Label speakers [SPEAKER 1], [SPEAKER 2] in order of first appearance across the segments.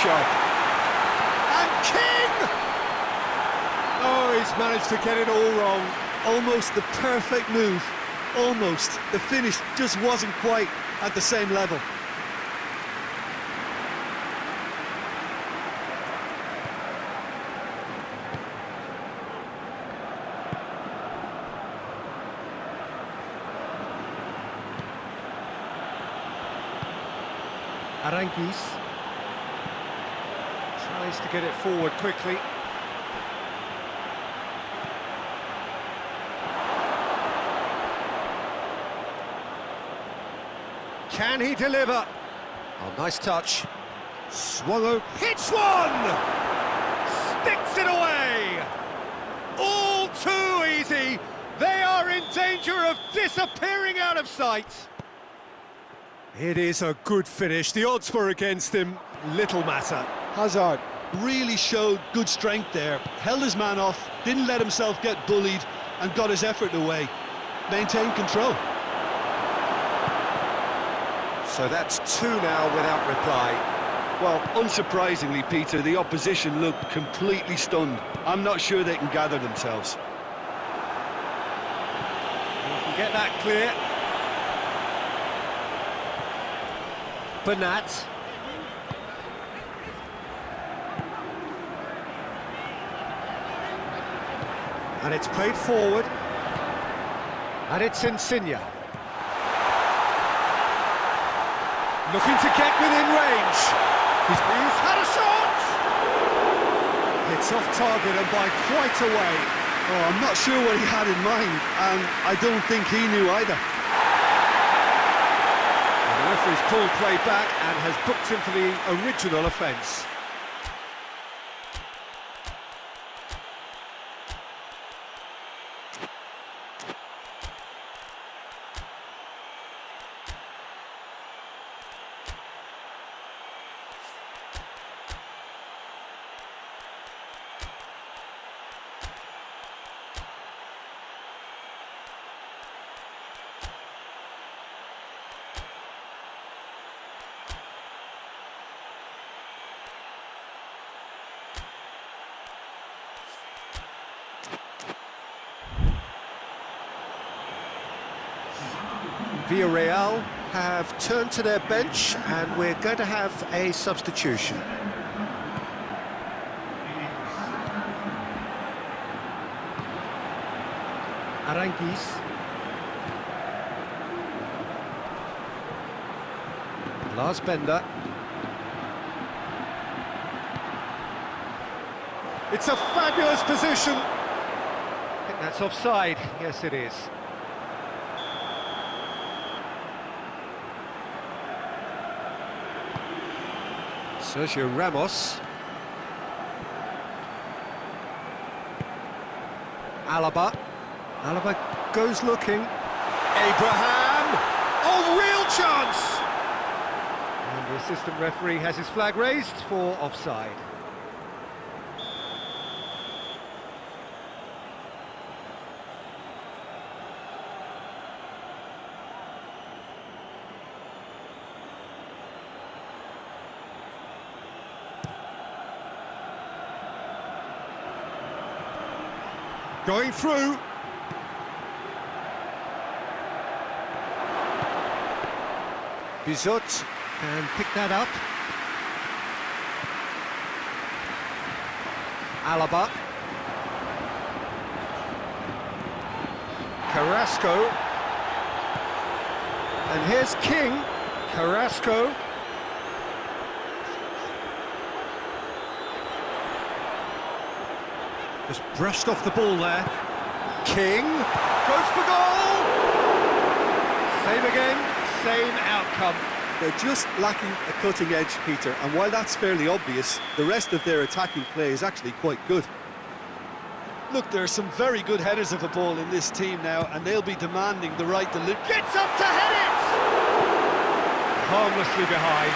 [SPEAKER 1] sharp. And King! Oh, he's managed to get it all wrong. Almost the perfect move. Almost. The finish just wasn't quite at the same level. Aranguiz tries to get it forward quickly. Can he deliver? Oh, nice touch. Swung over. Hits one! Sticks it away! All too easy. They are in danger of disappearing out of sight. It is a good finish. The odds were against him. Little matter. Hazard really showed good strength there. Held his man off, didn't let himself get bullied, and got his effort away. Maintained control. So that's two now without reply. Well, unsurprisingly, Peter, the opposition looked completely stunned. I'm not sure they can gather themselves. You can get that clear. Bernat. And it's played forward. And it's Insigne. Looking to get within range. He's had a shot! It's off target and by quite a way. Oh, I'm not sure what he had in mind, and I don't think he knew either. The referee's pulled play back and has booked him for the original offence. Villarreal have turned to their bench and we're going to have a substitution. Aranguiz. Lars Bender. It's a fabulous position. I think that's offside. Yes, it is. Sergio Ramos. Alaba. Alaba goes looking. Abraham! Oh, real chance! And the assistant referee has his flag raised for offside. Going through. Bizot can pick that up. Alaba. Carrasco. And here's King. Carrasco. Just brushed off the ball there. King goes for goal! Same again, same outcome. They're just lacking a cutting edge, Peter, and while that's fairly obvious, the rest of their attacking play is actually quite good. Look, there are some very good headers of the ball in this team now, and they'll be demanding the right to live. Gets up to head it! Harmlessly behind.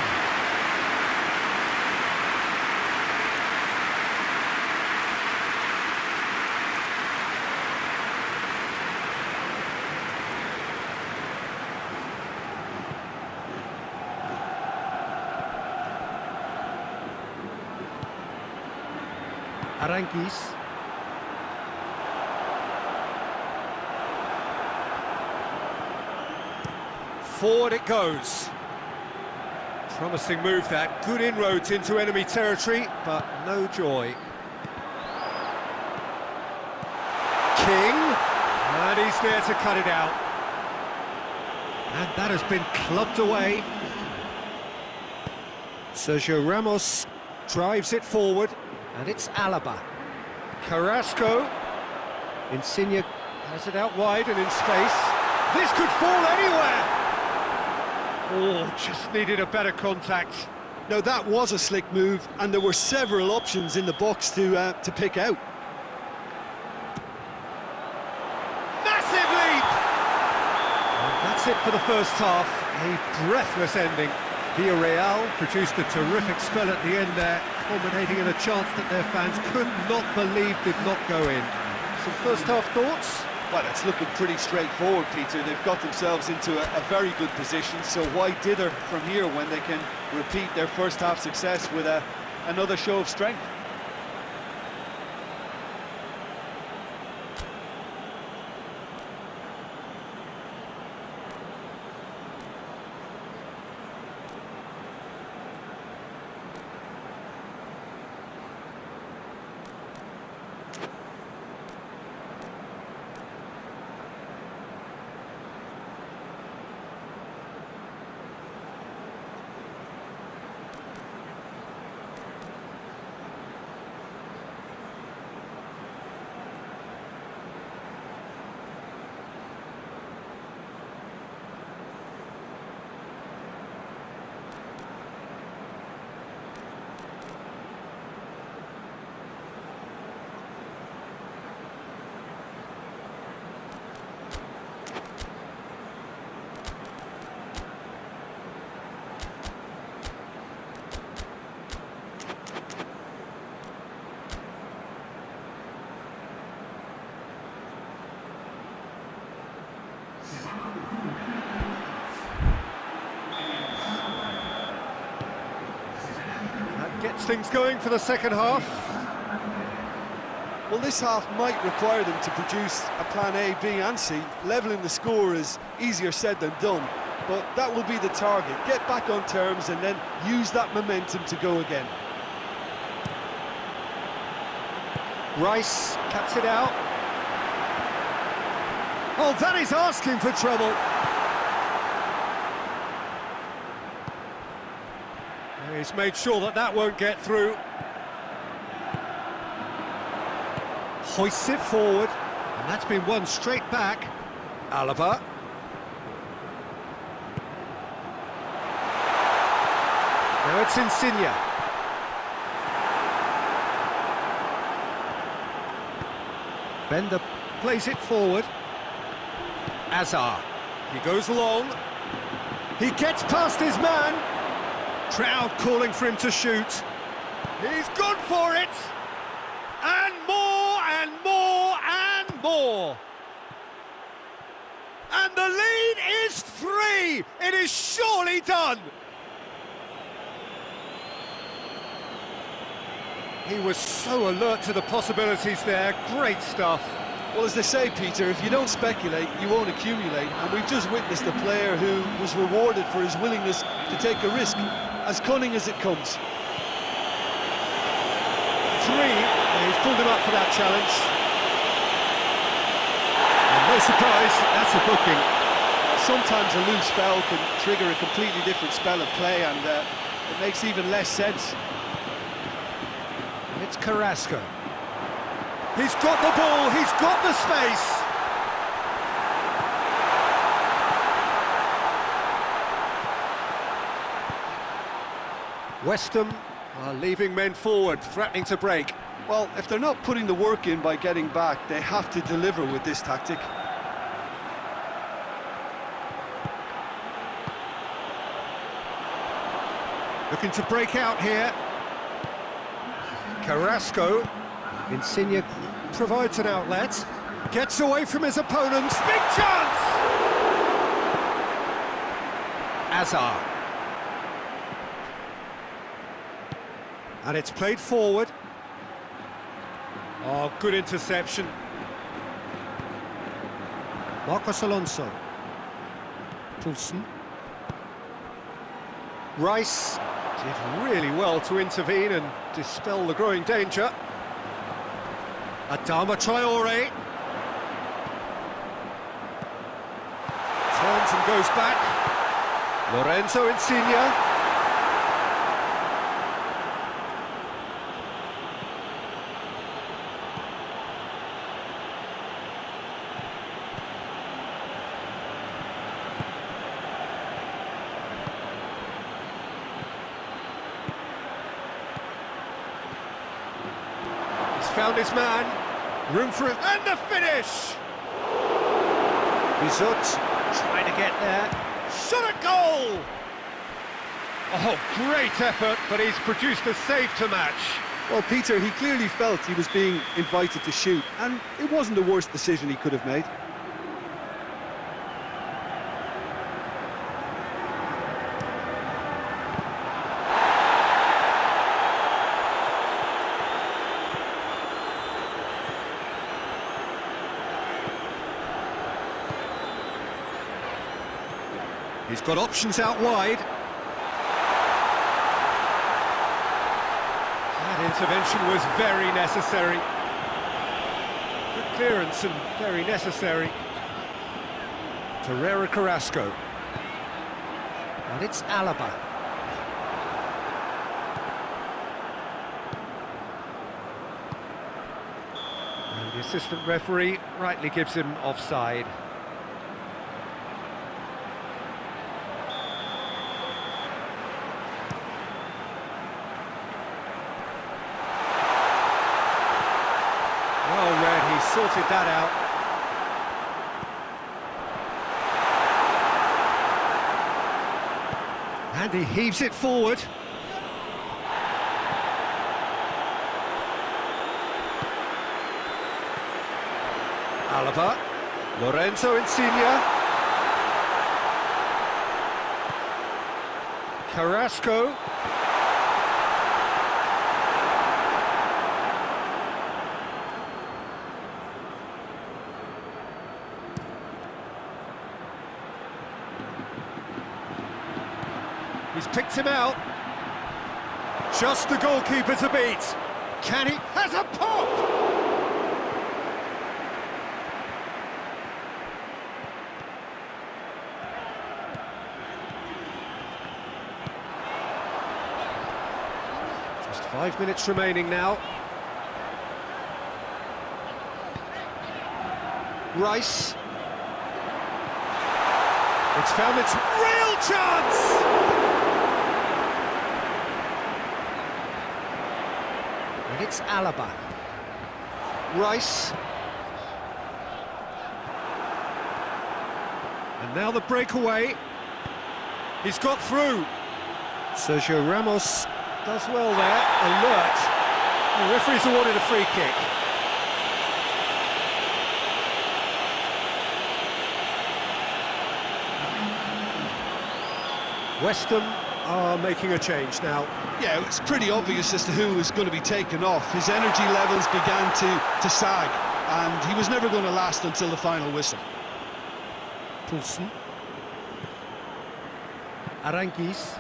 [SPEAKER 1] Aranguis. Forward it goes. Promising move that. Good inroads into enemy territory, but no joy. King, and he's there to cut it out. And that has been clubbed away. Sergio Ramos drives it forward, and it's Alaba. Carrasco. Insigne has it out wide and in space. This could fall anywhere! Oh, just needed a better contact.
[SPEAKER 2] No, that was a slick move, and there were several options in the box to pick out.
[SPEAKER 1] Massive leap! And that's it for the first half. A breathless ending. Villarreal produced a terrific spell at the end there, culminating in a chance that their fans could not believe did not go in. Some first half thoughts?
[SPEAKER 2] Well, it's looking pretty straightforward, Peter. They've got themselves into a very good position, so why dither from here when they can repeat their first half success with another show of strength?
[SPEAKER 1] Gets things going for the second half.
[SPEAKER 2] Well, this half might require them to produce a plan A, B and C. Levelling the score is easier said than done, but that will be the target. Get back on terms and then use that momentum to go again.
[SPEAKER 1] Rice cuts it out. Oh, that is asking for trouble. He's made sure that that won't get through. Hoists it forward, and that's been won straight back. Alaba. Now it's Insigne. Bender plays it forward. Azar. He goes long. He gets past his man. Crowd calling for him to shoot. He's gone for it! And more, and more, and more! And the lead is 3! It is surely done! He was so alert to the possibilities there. Great stuff.
[SPEAKER 2] Well, as they say, Peter, if you don't speculate, you won't accumulate. And we've just witnessed a player who was rewarded for his willingness to take a risk, as cunning as it comes.
[SPEAKER 1] 3, he's pulled him up for that challenge. And no surprise, that's a booking.
[SPEAKER 2] Sometimes a loose foul can trigger a completely different spell of play, and it makes even less sense.
[SPEAKER 1] And it's Carrasco. He's got the ball, he's got the space. West Ham are leaving men forward, threatening to break.
[SPEAKER 2] Well, if they're not putting the work in by getting back, they have to deliver with this tactic.
[SPEAKER 1] Looking to break out here. Carrasco. Insigne provides an outlet. Gets away from his opponents. Big chance! Azar. And it's played forward. Oh, good interception. Marcos Alonso. Poulsen. Rice did really well to intervene and dispel the growing danger. Adama Traore. Turns and goes back. Lorenzo Insigne. Found his man, room for it, and the finish! Bizot trying to get there, shot a goal! Oh, great effort, but he's produced a save to match.
[SPEAKER 2] Well, Peter, he clearly felt he was being invited to shoot, and it wasn't the worst decision he could have made.
[SPEAKER 1] He's got options out wide. That intervention was very necessary. Good clearance and very necessary. Torreira Carrasco. And it's Alaba. And the assistant referee rightly gives him offside. Well read, he sorted that out. And he heaves it forward. Alaba, Lorenzo Insigne. Carrasco. He's picked him out. Just the goalkeeper to beat. Can he? Has a pop! Just 5 minutes remaining now. Rice. It's found its real chance! And it's Alaba. Rice. And now the breakaway. He's got through. Sergio Ramos does well there. Alert. The referee's awarded a free kick. West Ham are making a change now.
[SPEAKER 2] Yeah, it was pretty obvious as to who was going to be taken off. His energy levels began to sag, and he was never going to last until the final whistle.
[SPEAKER 1] Poulsen. Aranguiz.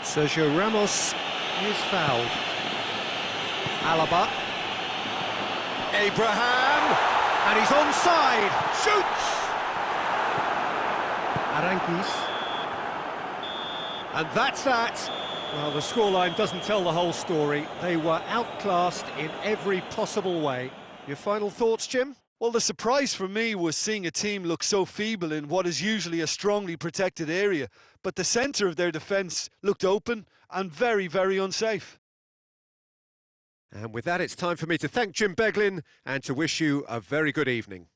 [SPEAKER 1] Sergio Ramos is fouled. Alaba. Abraham. And he's onside. Shoots! Aranguiz. And that's that. Well, the scoreline doesn't tell the whole story. They were outclassed in every possible way. Your final thoughts, Jim?
[SPEAKER 2] Well, the surprise for me was seeing a team look so feeble in what is usually a strongly protected area. But the centre of their defence looked open and very, very unsafe.
[SPEAKER 1] And with that, it's time for me to thank Jim Beglin and to wish you a very good evening.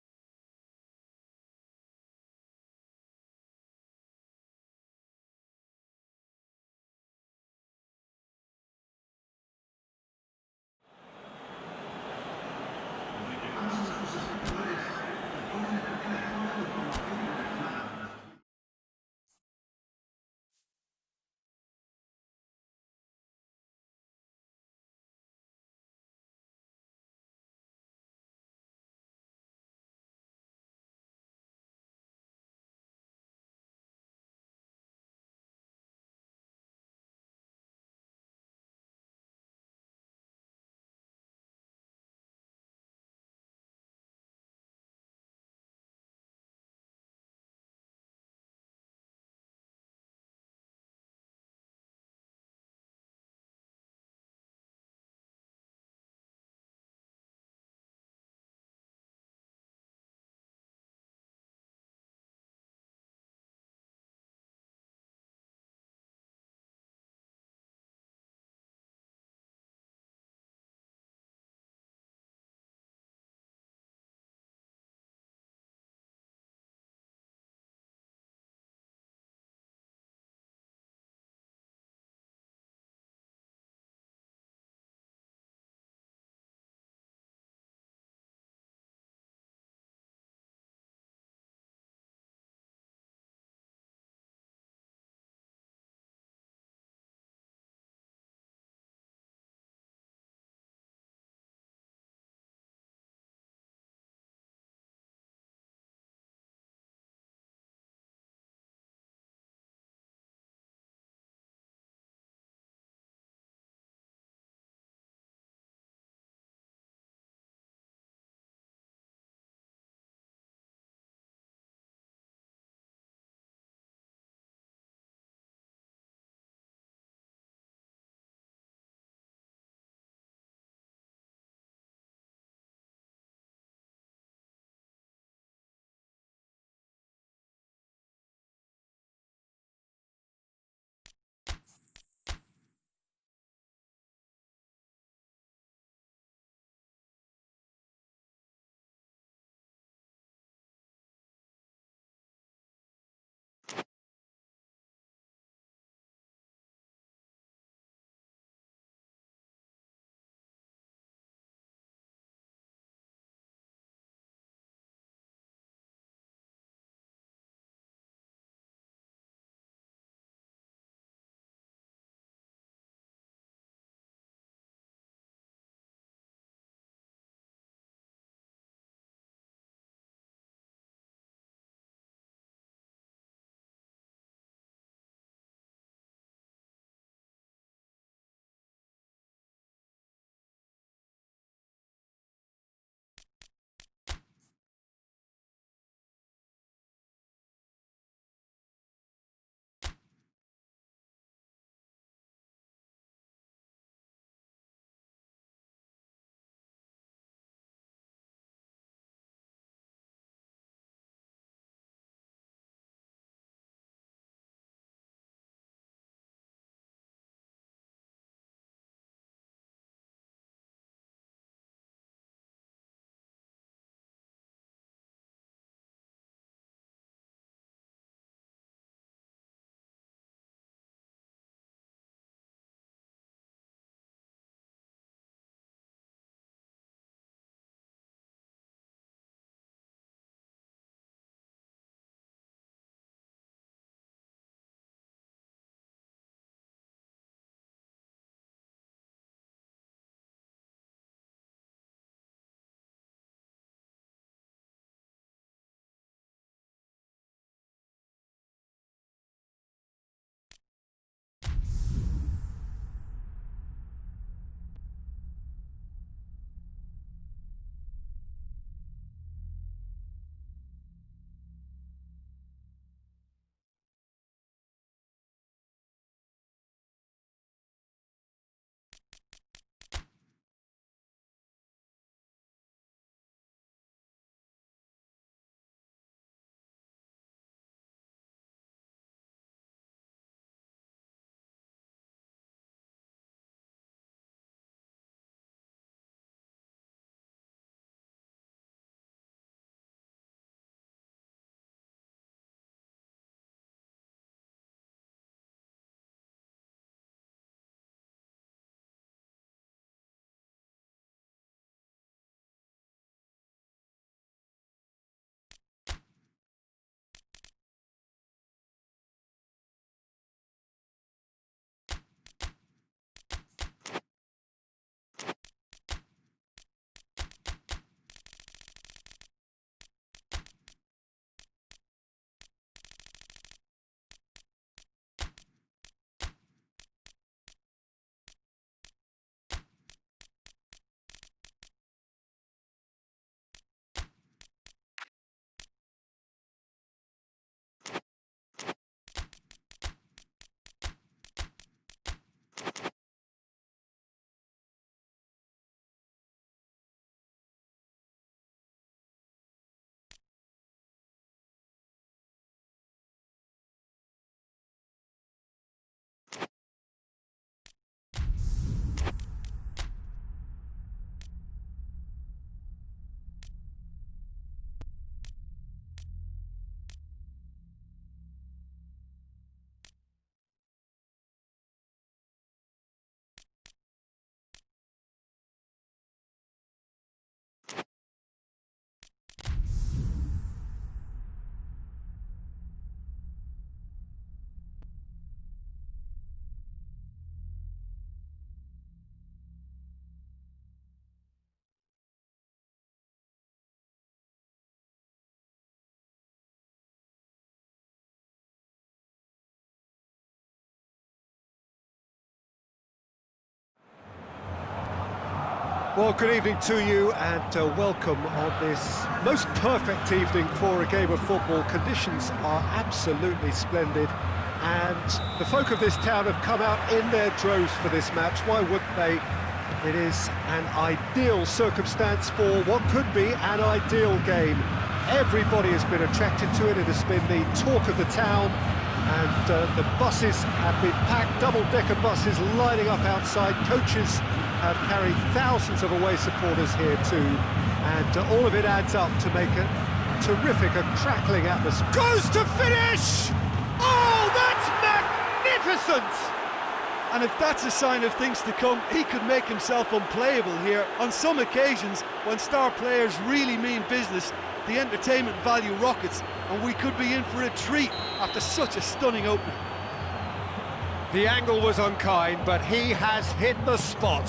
[SPEAKER 1] Well, good evening to you and welcome on this most perfect evening for a game of football. Conditions are absolutely splendid and the folk of this town have come out in their droves for this match. Why wouldn't they? It is an ideal circumstance for what could be an ideal game. Everybody has been attracted to it. It has been the talk of the town and the buses have been packed, double-decker buses lining up outside. Coaches have carried thousands of away supporters here too, and all of it adds up to make a terrific, a crackling atmosphere. Goes to finish! Oh, that's magnificent!
[SPEAKER 2] And if that's a sign of things to come, he could make himself unplayable here. On some occasions, when star players really mean business, the entertainment value rockets, and we could be in for a treat after such a stunning opening.
[SPEAKER 1] The angle was unkind, but he has hit the spot.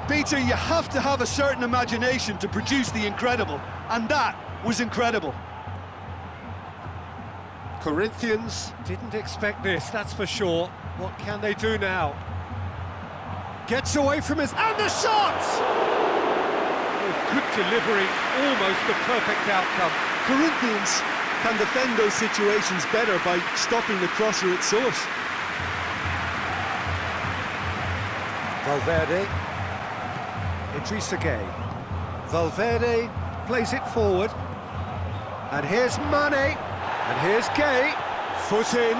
[SPEAKER 2] Peter, you have to have a certain imagination to produce the incredible, and that was incredible.
[SPEAKER 1] Corinthians didn't expect this, that's for sure. What can they do now? Gets away from his... and the shot! Oh, good delivery, almost the perfect outcome.
[SPEAKER 2] Corinthians can defend those situations better by stopping the crosser at source.
[SPEAKER 1] Valverde, Idrissa Gueye. Valverde plays it forward. And here's Mane. And here's Gueye. Foot in.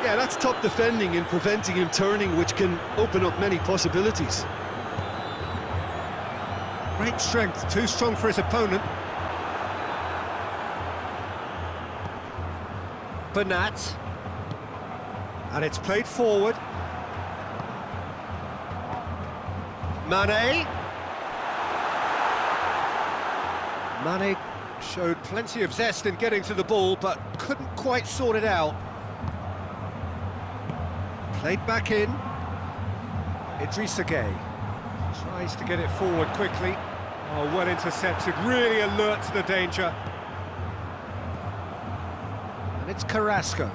[SPEAKER 2] Yeah, that's top defending and preventing him turning, which can open up many possibilities.
[SPEAKER 1] Great strength, too strong for his opponent. Bernat. And it's played forward. Mane. Mane showed plenty of zest in getting to the ball, but couldn't quite sort it out. Played back in. Idrissa Gueye tries to get it forward quickly. Oh, well intercepted, really alert to the danger. And it's Carrasco.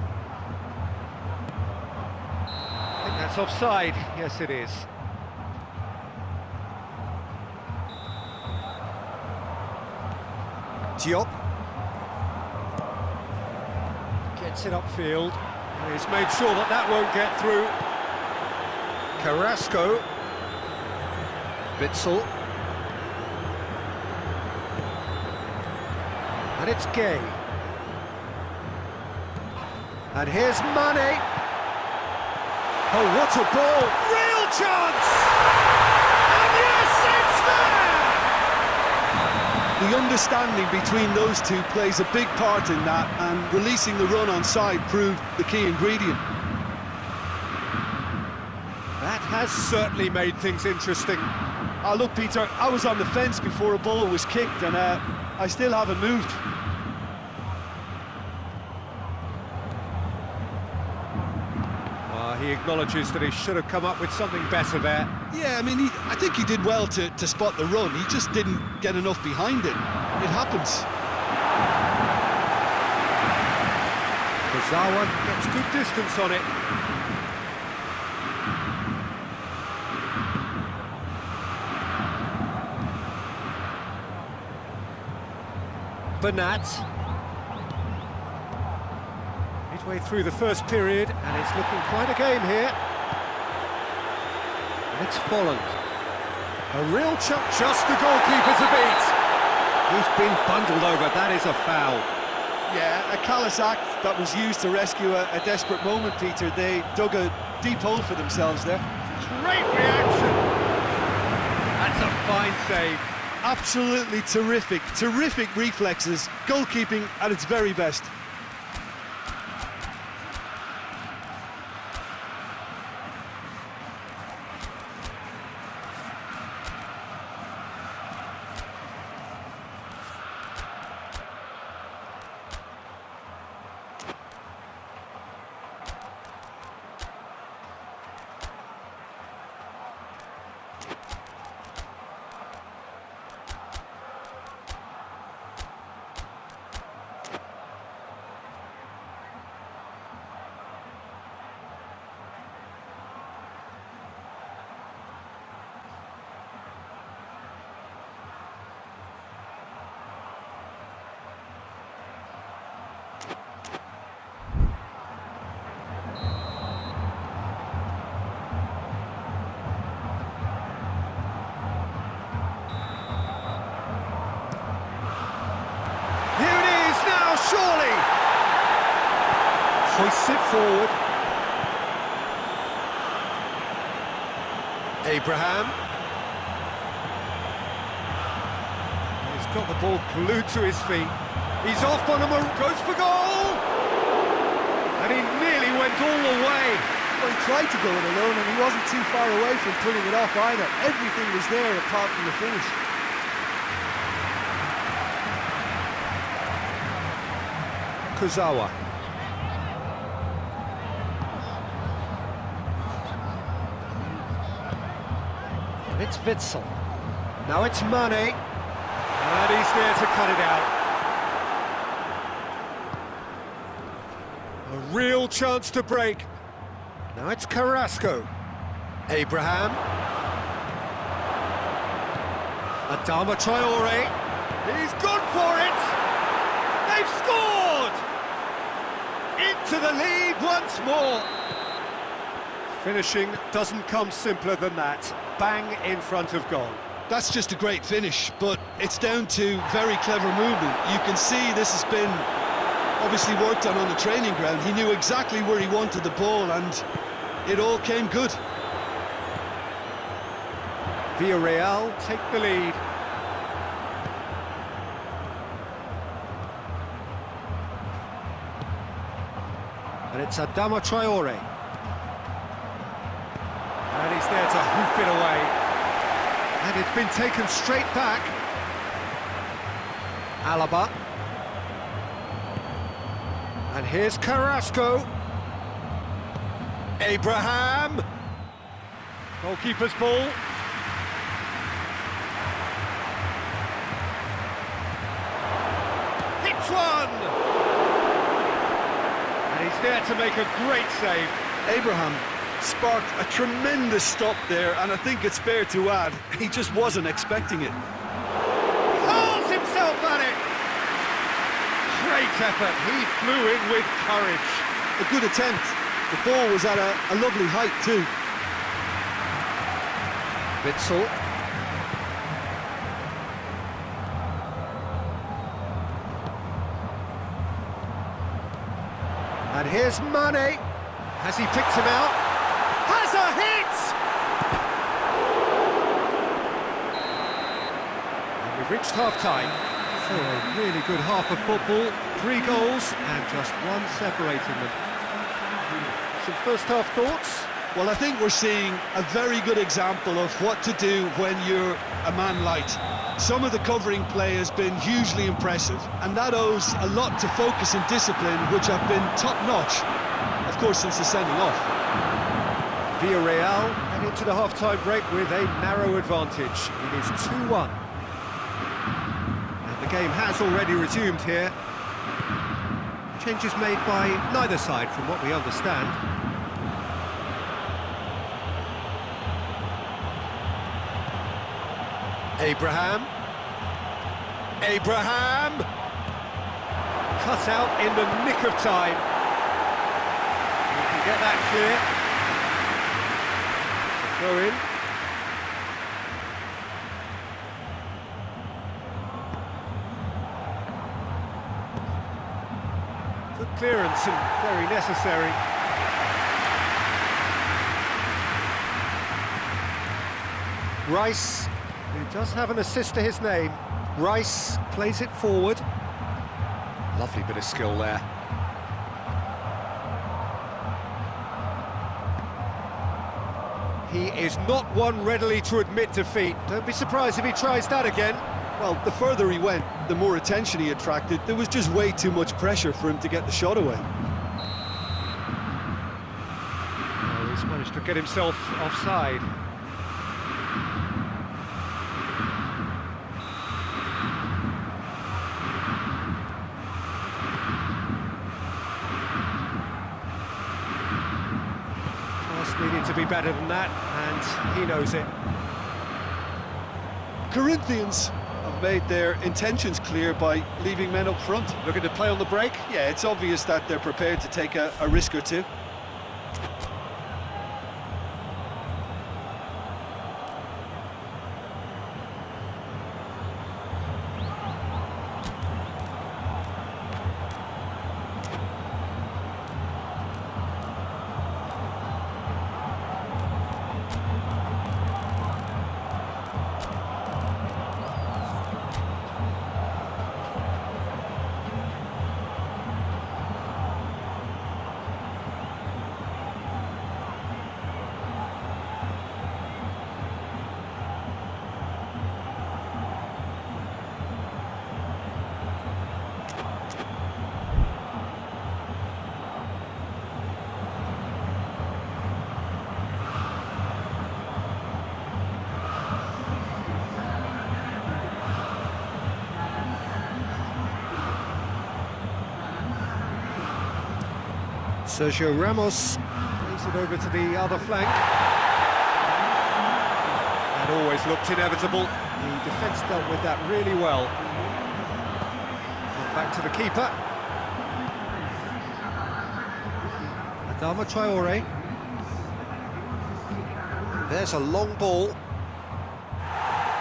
[SPEAKER 1] I think that's offside. Yes, it is. Diop gets it upfield. He's made sure that that won't get through. Carrasco. Witsel. And it's Gueye. And here's Mane. Oh, what a ball! Real chance! And yes, it's there!
[SPEAKER 2] The understanding between those two plays a big part in that, and releasing the run on side proved the key ingredient.
[SPEAKER 1] That has certainly made things interesting.
[SPEAKER 2] Look, Peter, I was on the fence before a ball was kicked, and I still haven't moved.
[SPEAKER 1] He acknowledges that he should have come up with something better there.
[SPEAKER 2] Yeah, I mean, I think he did well to spot the run. He just didn't get enough behind it. It happens.
[SPEAKER 1] Kurzawa gets good distance on it. Bernat. Midway through the first period, and it's looking quite a game here. And it's Folland. A real chuck, just the goalkeeper to beat. He's been bundled over, that is a foul.
[SPEAKER 2] Yeah, a callous act that was used to rescue a desperate moment, Peter. They dug a deep hole for themselves there.
[SPEAKER 1] Great reaction. That's a fine save.
[SPEAKER 2] Absolutely terrific, terrific reflexes. Goalkeeping at its very best.
[SPEAKER 1] forward. Abraham. He's got the ball glued to his feet. He's off on goes for goal! And he nearly went all the way.
[SPEAKER 2] Well, he tried to go it alone and he wasn't too far away from pulling it off either. Everything was there apart from the finish.
[SPEAKER 1] Kurzawa. It's Witsel. Now it's Mane. And he's there to cut it out. A real chance to break. Now it's Carrasco. Abraham. Adama Traore. He's gone for it! They've scored! Into the lead once more. Finishing doesn't come simpler than that. Bang in front of goal.
[SPEAKER 2] That's just a great finish, but it's down to very clever movement. You can see this has been obviously worked on the training ground. He knew exactly where he wanted the ball and it all came good.
[SPEAKER 1] Villarreal take the lead. And it's Adama Traore. And he's there to hoof it away. And it's been taken straight back. Alaba. And here's Carrasco. Abraham. Goalkeeper's ball. Hits one! And he's there to make a great save.
[SPEAKER 2] Abraham sparked a tremendous stop there, and I think it's fair to add, he just wasn't expecting it.
[SPEAKER 1] Hurls himself at it! Great effort, he flew in with courage.
[SPEAKER 2] A good attempt. The ball was at a lovely height too.
[SPEAKER 1] Witsel. And here's Mane. Has he picked him out? Has a hit! And we've reached half-time. So a really good half of football. 3 goals and just one separating them. Some first-half thoughts?
[SPEAKER 2] Well, I think we're seeing a very good example of what to do when you're a man light. Some of the covering play has been hugely impressive, and that owes a lot to focus and discipline, which have been top-notch, of course, since the sending off.
[SPEAKER 1] Villarreal head into the half-time break with a narrow advantage. It is 2-1. And the game has already resumed here. Changes made by neither side, from what we understand. Abraham. Abraham! Cut out in the nick of time. You can get that clear. It's a throw in. Good clearance and very necessary. Rice, who does have an assist to his name. Rice plays it forward. Lovely bit of skill there. He is not one readily to admit defeat. Don't be surprised if he tries that again.
[SPEAKER 2] Well, the further he went, the more attention he attracted. There was just way too much pressure for him to get the shot away.
[SPEAKER 1] Oh, he's managed to get himself offside. Needed to be better than that, and he knows it.
[SPEAKER 2] Corinthians have made their intentions clear by leaving men up front.
[SPEAKER 1] Looking to play on the break?
[SPEAKER 2] Yeah, it's obvious that they're prepared to take a risk or two.
[SPEAKER 1] Sergio Ramos plays it over to the other flank. That always looked inevitable. The defence dealt with that really well. Back to the keeper. Adama Traore. There's a long ball.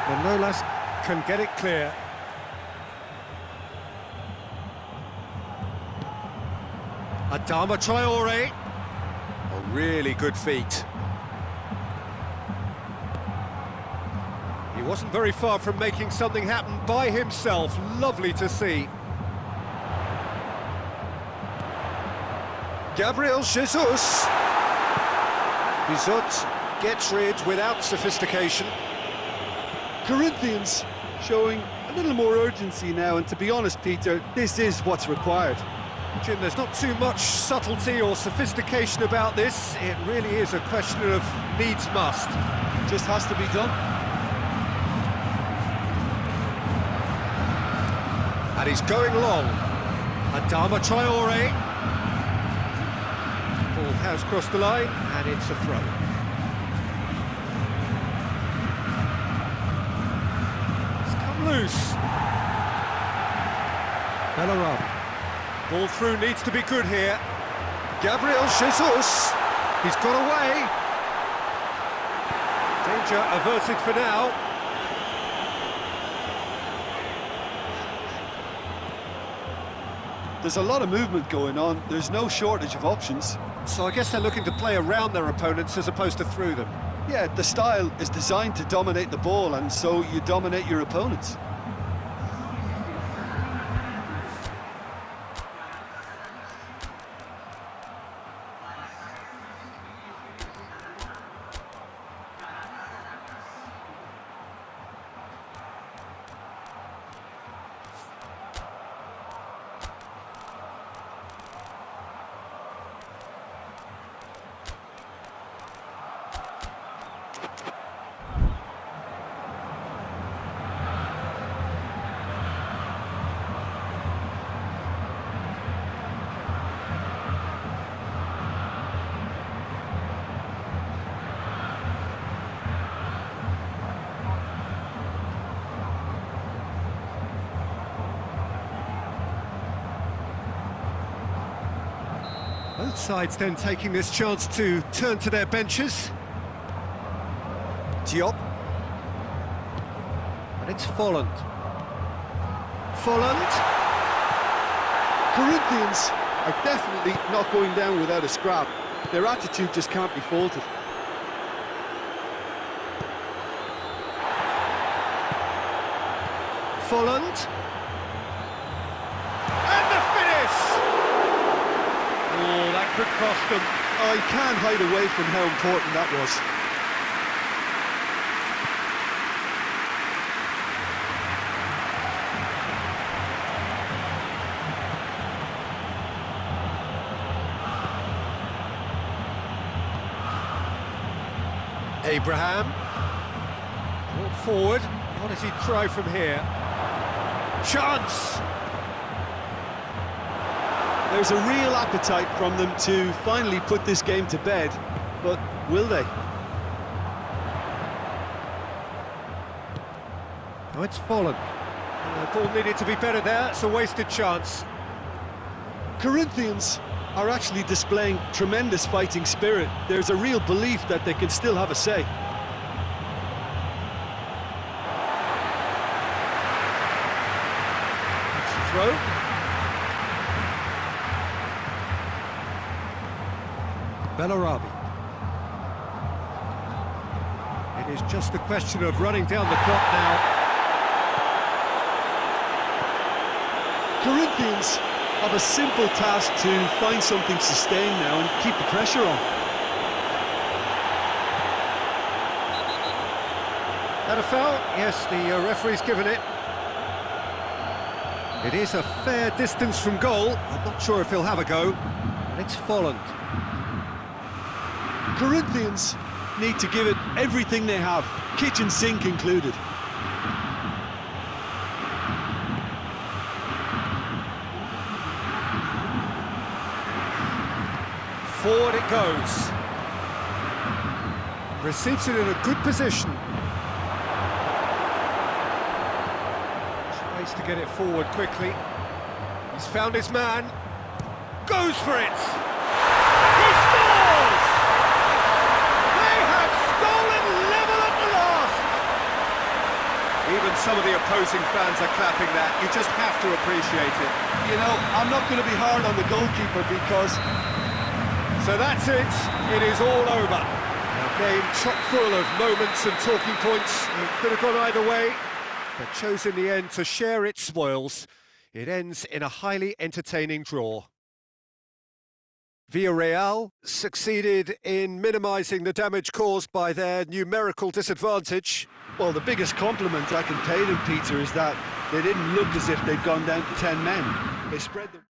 [SPEAKER 1] Manolas can get it clear. Adama Traore. A really good feat. He wasn't very far from making something happen by himself. Lovely to see. Gabriel Jesus. Bizot gets rid without sophistication.
[SPEAKER 2] Corinthians showing a little more urgency now, and to be honest, Peter, this is what's required.
[SPEAKER 1] Jim, there's not too much subtlety or sophistication about this. It really is a question of needs must.
[SPEAKER 2] Just has to be done.
[SPEAKER 1] And he's going long. Adama Traore. Ball has crossed the line, and it's a throw. It's come loose. Bellarabi. Ball through needs to be good here. Gabriel Jesus. He's got away. Danger averted for now.
[SPEAKER 2] There's a lot of movement going on. There's no shortage of options.
[SPEAKER 1] So I guess they're looking to play around their opponents as opposed to through them.
[SPEAKER 2] Yeah, the style is designed to dominate the ball, and so you dominate your opponents.
[SPEAKER 1] Both sides then taking this chance to turn to their benches. Diop. And it's Folland. Folland.
[SPEAKER 2] Corinthians are definitely not going down without a scrap. Their attitude just can't be faulted.
[SPEAKER 1] Folland. And the finish! Oh, that could cost them.
[SPEAKER 2] Oh, you can't hide away from how important that was.
[SPEAKER 1] Abraham. Brought forward. What does he try from here? Chance!
[SPEAKER 2] There's a real appetite from them to finally put this game to bed, but will they?
[SPEAKER 1] Oh, it's fallen. The ball needed to be better there. It's a wasted chance.
[SPEAKER 2] Corinthians are actually displaying tremendous fighting spirit. There's a real belief that they can still have a say.
[SPEAKER 1] That's the throw. Bellarabi. It is just a question of running down the clock now.
[SPEAKER 2] Corinthians have a simple task to find something sustained now and keep the pressure on.
[SPEAKER 1] That a foul? Yes, the referee's given it. It is a fair distance from goal. I'm not sure if he'll have a go. And it's Folland.
[SPEAKER 2] Corinthians need to give it everything they have, kitchen sink included.
[SPEAKER 1] Forward it goes. Receives it in a good position. Tries to get it forward quickly. He's found his man. Goes for it! He scores! They have stolen level at the last! Even some of the opposing fans are clapping that. You just have to appreciate it.
[SPEAKER 2] You know, I'm not going to be hard on the goalkeeper because...
[SPEAKER 1] So that's it. It is all over. A game chock full of moments and talking points. It could have gone either way, but chose in the end to share its spoils. It ends in a highly entertaining draw. Villarreal succeeded in minimising the damage caused by their numerical disadvantage.
[SPEAKER 2] Well, the biggest compliment I can pay them, Peter, is that they didn't look as if they'd gone down to 10 men. They spread them.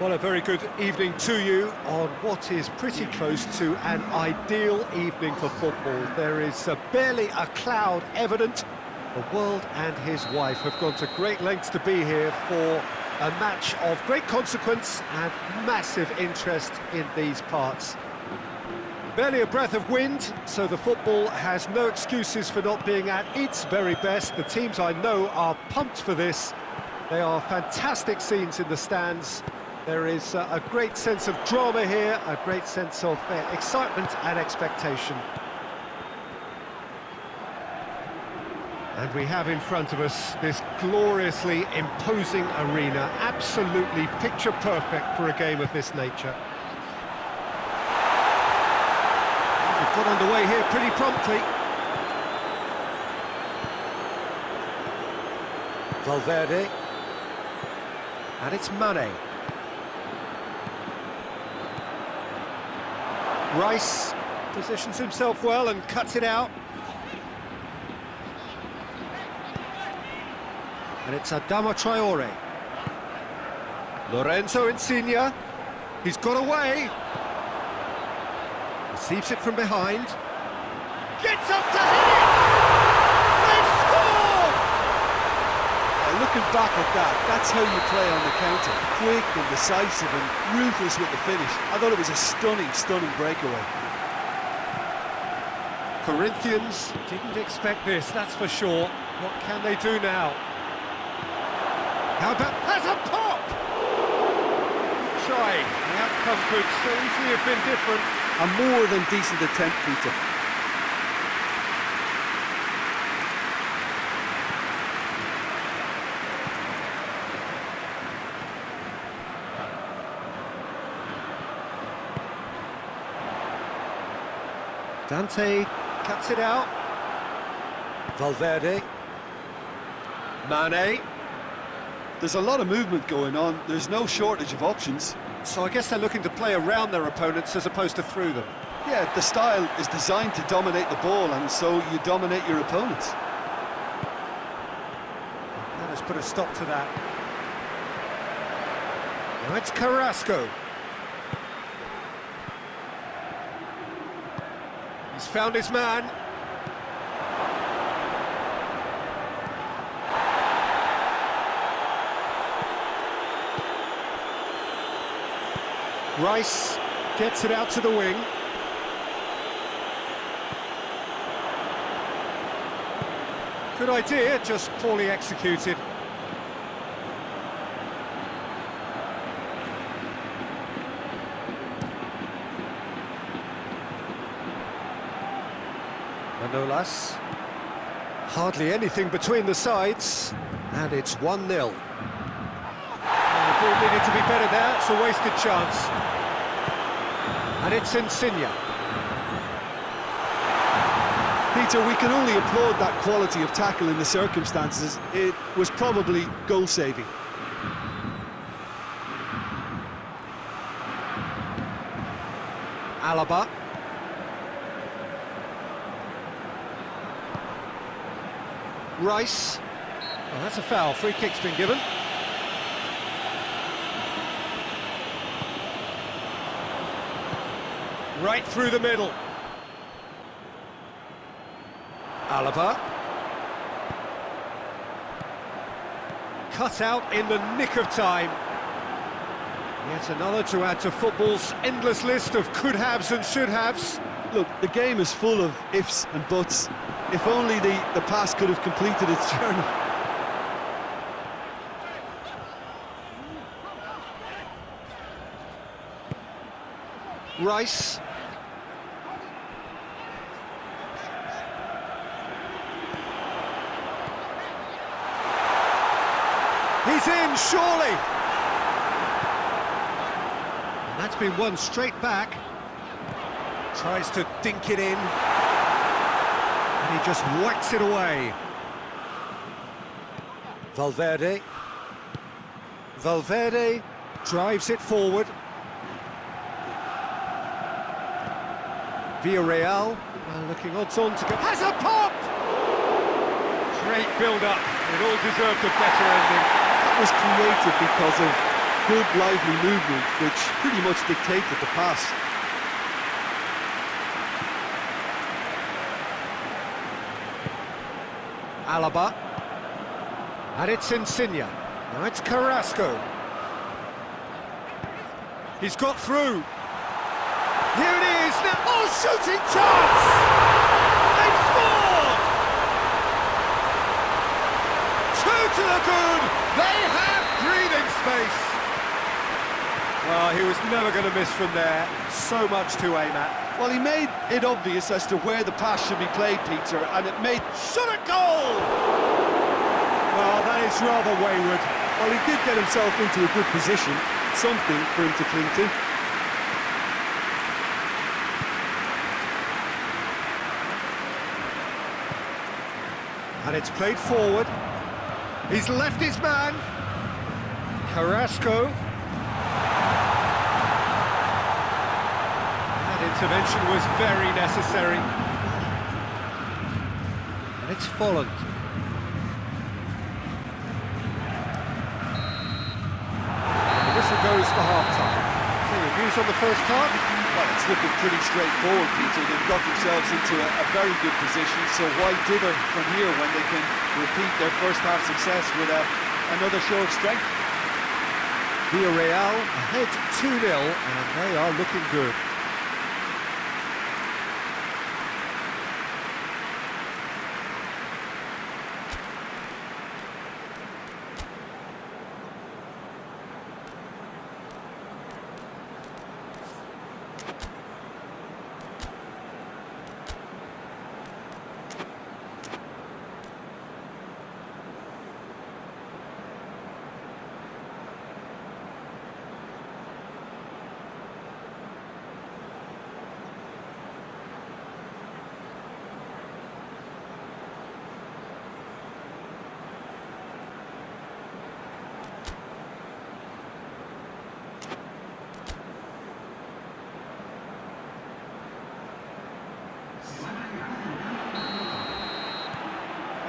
[SPEAKER 1] Well, a very good evening to you on what is pretty close to an ideal evening for football. There is barely a cloud evident. The world and his wife have gone to great lengths to be here for a match of great consequence and massive interest in these parts. Barely a breath of wind, so the football has no excuses for not being at its very best. The teams I know are pumped for this. They are fantastic scenes in the stands. There is a great sense of drama here, a great sense of excitement and expectation. And we have in front of us this gloriously imposing arena, absolutely picture perfect for a game of this nature. We've got underway here pretty promptly. Valverde. And it's Mane. Rice positions himself well and cuts it out. And it's Adama Traore. Lorenzo Insigne. He's got away. Receives it from behind. Gets up to hit it! They've scored!
[SPEAKER 2] Looking back at that, that's how you play on the counter. Quick and decisive and ruthless with the finish. I thought it was a stunning, stunning breakaway.
[SPEAKER 1] Corinthians didn't expect this, that's for sure. What can they do now? How about... Has a pop! Trying. The outcome could so easily have been different.
[SPEAKER 2] A more than decent attempt, Peter.
[SPEAKER 1] Dante cuts it out. Valverde. Mane.
[SPEAKER 2] There's a lot of movement going on. There's no shortage of options.
[SPEAKER 1] So I guess they're looking to play around their opponents as opposed to through them.
[SPEAKER 2] Yeah, the style is designed to dominate the ball, and so you dominate your opponents.
[SPEAKER 1] That has put a stop to that. Now it's Carrasco. He's found his man. Rice gets it out to the wing. Good idea, just poorly executed. Manolas. Hardly anything between the sides, and it's 1-0. The ball needed to be better there, it's a wasted chance. And it's Insigne.
[SPEAKER 2] Peter, we can only applaud that quality of tackle in the circumstances. It was probably goal-saving.
[SPEAKER 1] Alaba. Rice. Oh, that's a foul. Free kick's been given. Right through the middle. Alaba. Cut out in the nick of time. Yet another to add to football's endless list of could-haves and should-haves.
[SPEAKER 2] Look, the game is full of ifs and buts. If only the pass could have completed its journey.
[SPEAKER 1] Rice. He's in, surely! And that's been won straight back. Tries to dink it in. And he just whacks it away. Valverde. Valverde drives it forward. Villarreal looking odds-on to go. Has a pop! Great build-up. It all deserved a better ending.
[SPEAKER 2] That was created because of good, lively movement, which pretty much dictated the pass.
[SPEAKER 1] Alaba. And it's Insigne. Now it's Carrasco. He's got through. Here it is. Now, oh, shooting chance! They've scored! 2 to the good. They have breathing space. Well, he was never going to miss from there. So much to aim at.
[SPEAKER 2] Well, he made it obvious as to where the pass should be played, Peter, and it made...
[SPEAKER 1] Shot at goal!
[SPEAKER 2] Well, that is rather wayward. Well, he did get himself into a good position, something for him to cling to.
[SPEAKER 1] And it's played forward. He's left his man. Carrasco. That intervention was very necessary. And it's Folland. The whistle goes for half-time. So your views on the first half?
[SPEAKER 2] Well, it's looking pretty straightforward, Peter. They've got themselves into a very good position, so why dither from here when they can repeat their first half success with another show of strength?
[SPEAKER 1] Villarreal ahead 2-0, and they are looking good.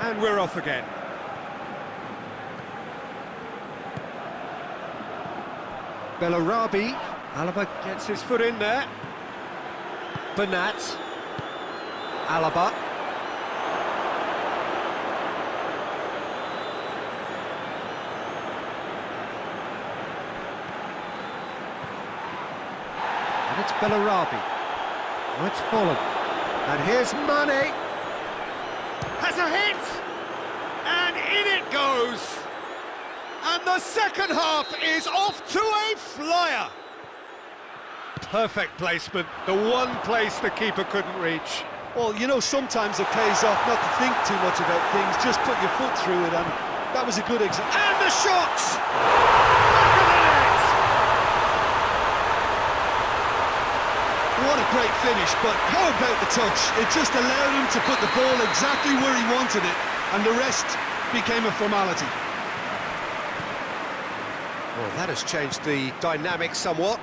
[SPEAKER 1] And we're off again. Bellarabi. Alaba gets his foot in there. Bernat. Alaba. And it's Bellarabi. Now it's Folland. And here's Mane. Has a hit! And in it goes! And the second half is off to a flyer! Perfect placement, the one place the keeper couldn't reach.
[SPEAKER 2] Well, you know, sometimes it pays off not to think too much about things, just put your foot through it, and that was a good example.
[SPEAKER 1] And the shot! Back of the net!
[SPEAKER 2] What a great finish, but how about the touch? It just allowed him to put the ball exactly where he wanted it, and the rest became a formality.
[SPEAKER 1] Well, that has changed the dynamic somewhat.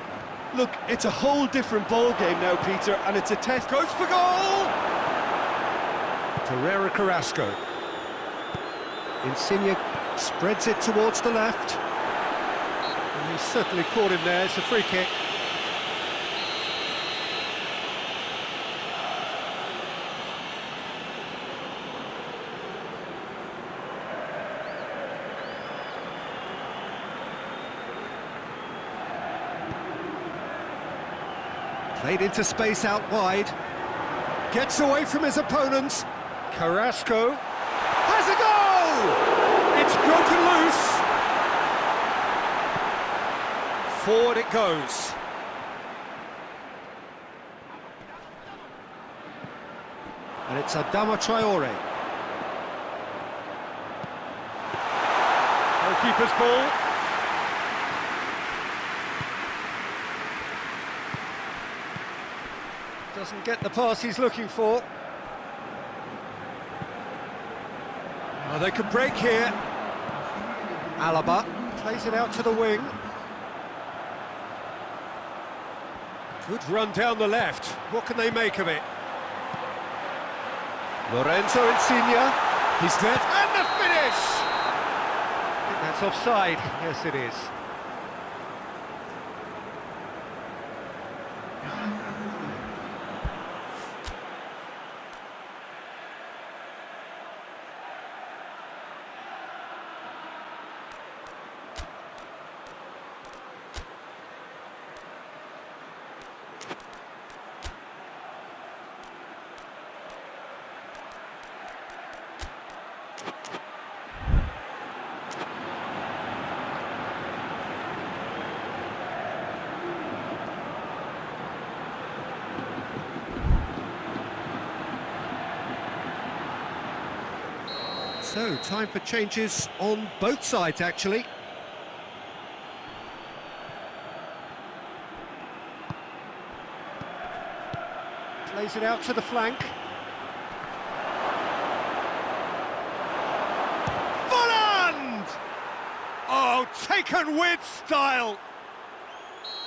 [SPEAKER 2] Look, it's a whole different ball game now, Peter, and it's a test.
[SPEAKER 1] Goes for goal! Torreira Carrasco. Insigne spreads it towards the left. And he's certainly caught him there, it's a free kick. Played into space out wide. Gets away from his opponents. Carrasco has a goal! It's broken loose. Forward it goes. And it's Adama Traore. Goalkeeper's ball. Doesn't get the pass he's looking for. Oh, they could break here. Alaba plays it out to the wing. Good run down the left. What can they make of it? Lorenzo Insigne. He's there. And the finish! I think that's offside. Yes, it is. So, time for changes on both sides, actually. Plays it out to the flank. Volland! Oh, taken with style!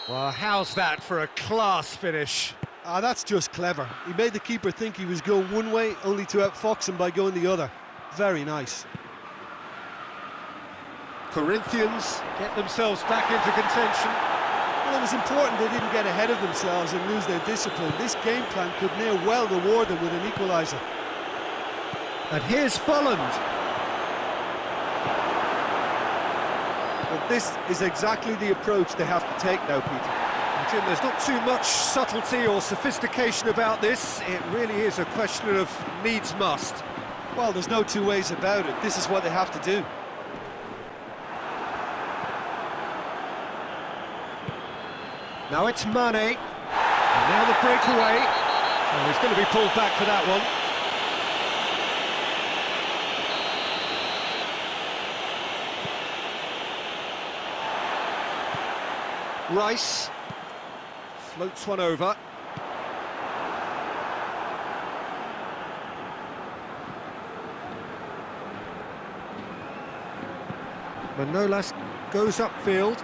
[SPEAKER 1] Well, how's that for a class finish?
[SPEAKER 2] Ah, that's just clever. He made the keeper think he was going one way, only to outfox him by going the other. Very nice.
[SPEAKER 1] Corinthians get themselves back into contention.
[SPEAKER 2] Well, it was important they didn't get ahead of themselves and lose their discipline. This game plan could near well reward them with an equaliser.
[SPEAKER 1] And here's Volland.
[SPEAKER 2] But this is exactly the approach they have to take now, Peter.
[SPEAKER 1] And Jim, there's not too much subtlety or sophistication about this. It really is a question of needs must.
[SPEAKER 2] Well, there's no two ways about it. This is what they have to do.
[SPEAKER 1] Now it's Mane. And now the breakaway. Oh, he's going to be pulled back for that one. Rice floats one over. Manolas goes upfield.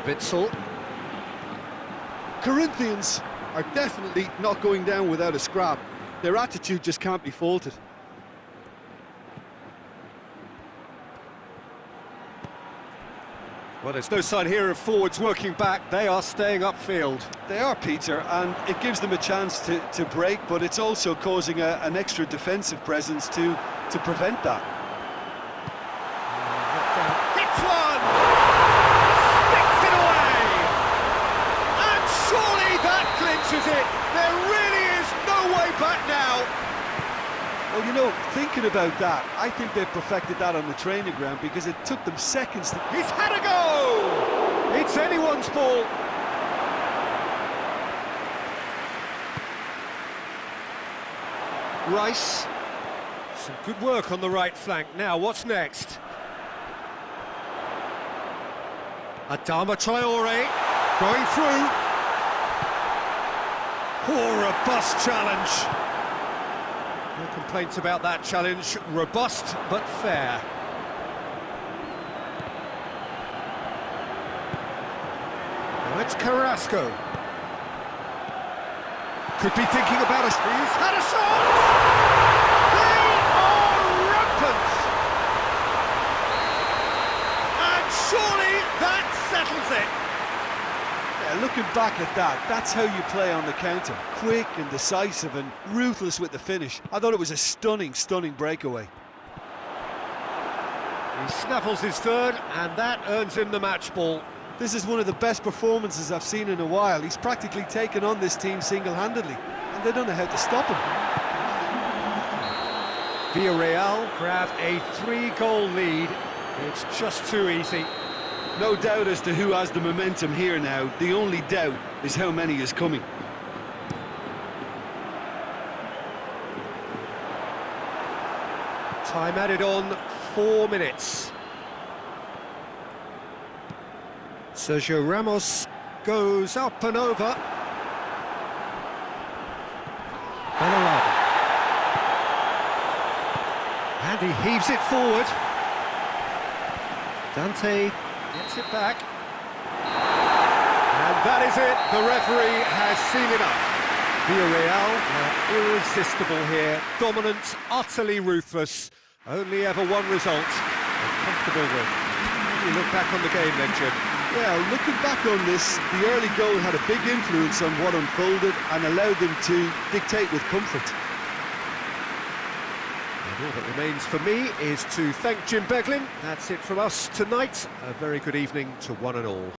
[SPEAKER 1] Witsel.
[SPEAKER 2] Corinthians are definitely not going down without a scrap. Their attitude just can't be faulted.
[SPEAKER 1] Well, there's no sign here of forwards working back. They are staying upfield.
[SPEAKER 2] They are, Peter, and it gives them a chance to break, but it's also causing an extra defensive presence to prevent that.
[SPEAKER 1] Hits one! Sticks it away! And surely that clinches it. There really is no way back now.
[SPEAKER 2] Well, you know, thinking about that, I think they've perfected that on the training ground because it took them seconds to...
[SPEAKER 1] He's had a go! It's anyone's ball. Rice. Some good work on the right flank. Now, what's next? Adama Traore going through. Oh, robust challenge. No complaints about that challenge. Robust but fair. Now it's Carrasco. Could be thinking about a... He's had a shot! They are rampant! And surely that settles it.
[SPEAKER 2] Yeah, looking back at that, that's how you play on the counter. Quick and decisive and ruthless with the finish. I thought it was a stunning, stunning breakaway.
[SPEAKER 1] He snaffles his third, and that earns him the match ball.
[SPEAKER 2] This is one of the best performances I've seen in a while. He's practically taken on this team single-handedly, and they don't know how to stop him.
[SPEAKER 1] Villarreal grab a 3-goal lead. It's just too easy.
[SPEAKER 2] No doubt as to who has the momentum here now. The only doubt is how many is coming.
[SPEAKER 1] Time added on, 4 minutes. Sergio Ramos goes up and over. Bellarado. And he heaves it forward. Dante gets it back. And that is it. The referee has seen enough. Villarreal are irresistible here. Dominant, utterly ruthless. Only ever one result. A comfortable win. How do you look back on the game then, Jim?
[SPEAKER 2] Well, looking back on this, the early goal had a big influence on what unfolded and allowed them to dictate with comfort.
[SPEAKER 1] And all that remains for me is to thank Jim Beglin. That's it from us tonight. A very good evening to one and all.